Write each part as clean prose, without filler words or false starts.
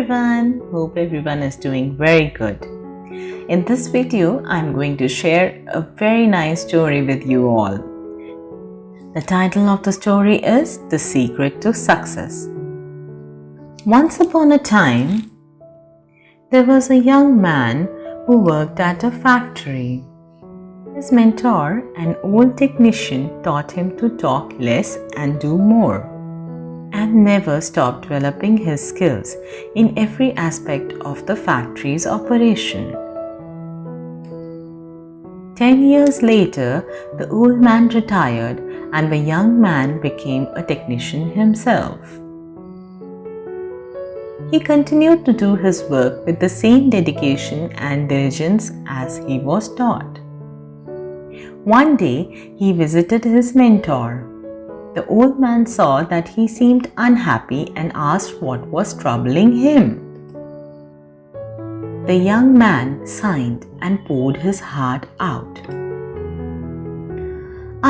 everyone, hope everyone is doing very good. In this video, I'm going to share a very nice story with you all. The title of the story is The Secret to Success. Once upon a time, there was a young man who worked at a factory. His mentor, an old technician, taught him to talk less and do more, and never stopped developing his skills in every aspect of the factory's operation. 10 years later, the old man retired and the young man became a technician himself. He continued to do his work with the same dedication and diligence as he was taught. One day, he visited his mentor. The old man saw that he seemed unhappy and asked what was troubling him. The young man sighed and poured his heart out.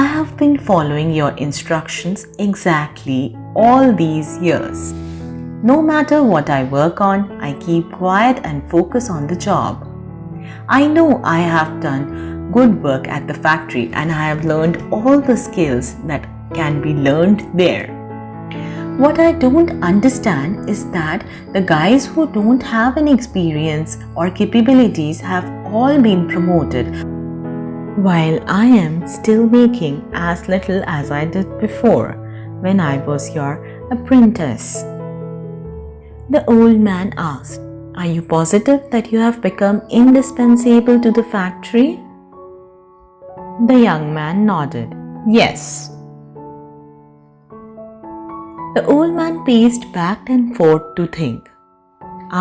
"I have been following your instructions exactly all these years. No matter what I work on, I keep quiet and focus on the job. I know I have done good work at the factory and I have learned all the skills that can be learned there. What I don't understand is that the guys who don't have any experience or capabilities have all been promoted, while I am still making as little as I did before when I was your apprentice." The old man asked, "Are you positive that you have become indispensable to the factory?" The young man nodded. "Yes." The old man paced back and forth to think.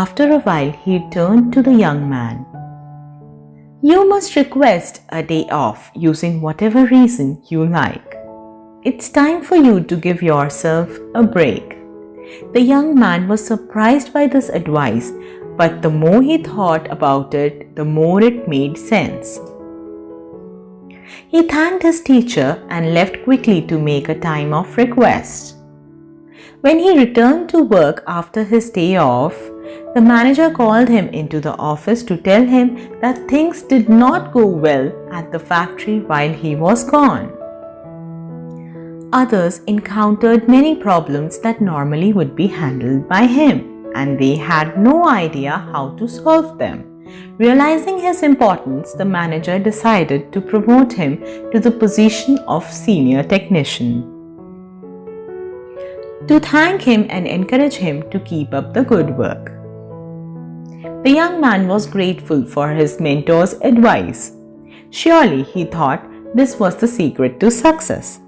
After a while, he turned to the young man. "You must request a day off using whatever reason you like. It's time for you to give yourself a break." The young man was surprised by this advice, but the more he thought about it, the more it made sense. He thanked his teacher and left quickly to make a time of request. When he returned to work after his day off, the manager called him into the office to tell him that things did not go well at the factory while he was gone. Others encountered many problems that normally would be handled by him, and they had no idea how to solve them. Realizing his importance, the manager decided to promote him to the position of senior technician. To thank him and encourage him to keep up the good work. The young man was grateful for his mentor's advice. Surely, he thought, this was the secret to success.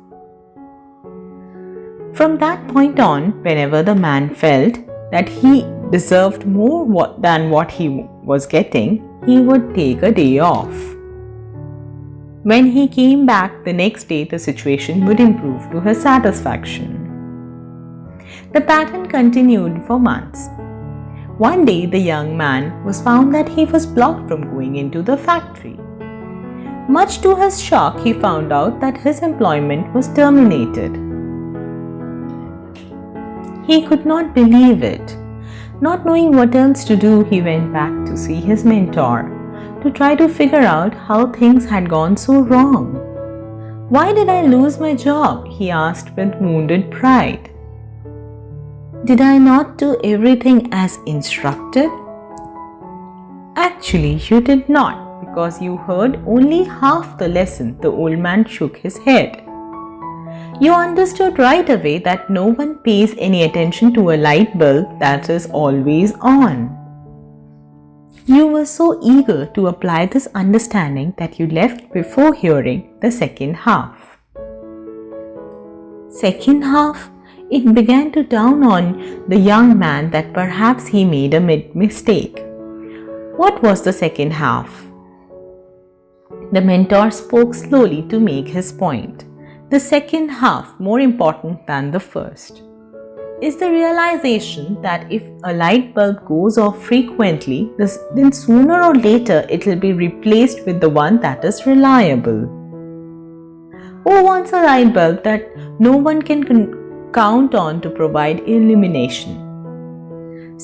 From that point on, whenever the man felt that he deserved more than what he was getting, he would take a day off. When he came back the next day, the situation would improve to his satisfaction. The pattern continued for months. One day, the young man was found that he was blocked from going into the factory. Much to his shock, he found out that his employment was terminated. He could not believe it. Not knowing what else to do, he went back to see his mentor to try to figure out how things had gone so wrong. "Why did I lose my job?" he asked with wounded pride. "Did I not do everything as instructed?" "Actually, you did not, because you heard only half the lesson." The old man shook his head. "You understood right away that no one pays any attention to a light bulb that is always on. You were so eager to apply this understanding that you left before hearing the second half." Second half? It began to dawn on the young man that perhaps he made a mistake. What was the second half? The mentor spoke slowly to make his point. The second half, more important than the first, is the realization that if a light bulb goes off frequently, then sooner or later it will be replaced with the one that is reliable. Who wants a light bulb that no one can count on to provide illumination?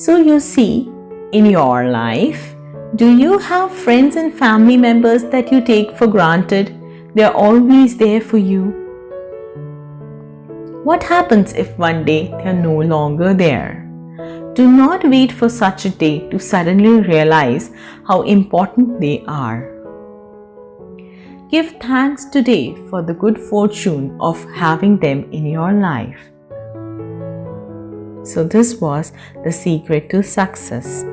So you see, in your life, do you have friends and family members that you take for granted? They're always there for you. What happens if one day they're no longer there? Do not wait for such a day to suddenly realize how important they are. Give thanks today for the good fortune of having them in your life. So this was the secret to success.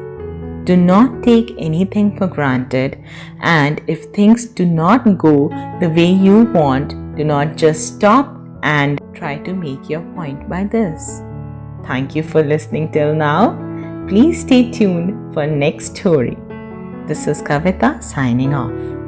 Do not take anything for granted, and if things do not go the way you want, do not just stop and try to make your point by this. Thank you for listening till now. Please stay tuned for next story. This is Kavita signing off.